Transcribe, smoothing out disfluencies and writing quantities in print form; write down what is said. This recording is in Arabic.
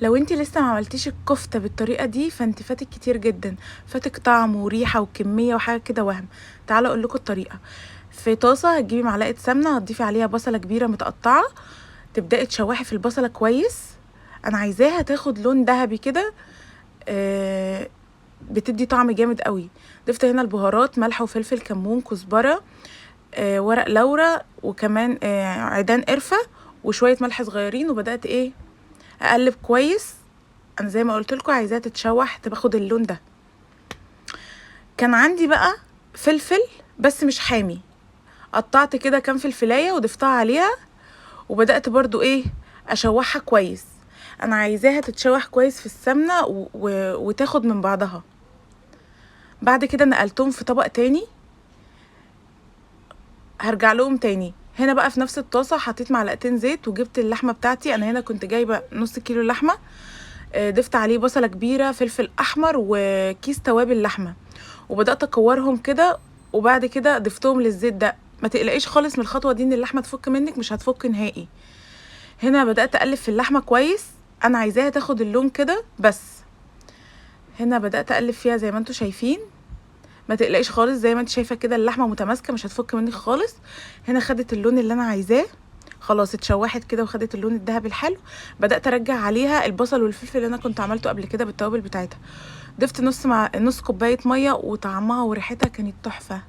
لو انتي لسه ما عملتيش الكفتة بالطريقة دي فانتي فاتك كتير جدا، فاتك طعم وريحة وكمية وحاجة كده وهم. تعالوا اقول لكم الطريقة. في طاسة هتجيبي معلقة سمنة، هتضيفي عليها بصلة كبيرة متقطعة، تبدأي تشوحي في البصلة كويس. انا عايزاها تاخد لون ذهبي كده، بتدي طعم جامد قوي. ضفت هنا البهارات، ملح وفلفل، كمون، كزبرة، ورق لورا، وكمان عيدان قرفة، وشوية ملح صغيرين. وبدأت اقلب كويس. انا زي ما قلت لكم عايزاها تتشوح تاخد اللون ده. كان عندي بقى فلفل بس مش حامي، قطعت كده كام فلفلايه وضفتها عليها، وبدات برضو اشوحها كويس. انا عايزاها تتشوح كويس في السمنه وتاخد من بعضها. بعد كده نقلتهم في طبق تاني، هرجع لهم تاني. هنا بقى في نفس الطاسه حطيت معلقتين زيت، وجبت اللحمه بتاعتي. انا هنا كنت جايبه نص كيلو لحمه، ضفت عليه بصله كبيره، فلفل احمر، وكيس توابل لحمه، وبدات اكورهم كده. وبعد كده ضفتهم للزيت ده. ما تقلقيش خالص من الخطوه دي ان اللحمه تفك منك، مش هتفك نهائي. هنا بدات اقلب في اللحمه كويس، انا عايزاها تاخد اللون كده بس. هنا بدات اقلب فيها زي ما انتم شايفين. ما تقلقيش خالص، زي ما انت شايفه كده اللحمه متماسكه، مش هتفك منك خالص. هنا خدت اللون اللي انا عايزاه، خلاص اتشوحت كده وخدت اللون الذهبي الحلو. بدات ارجع عليها البصل والفلفل اللي انا كنت عملته قبل كده بالتوابل بتاعتها. ضفت نص كوبايه ميه، وطعمها وريحتها كانت تحفه.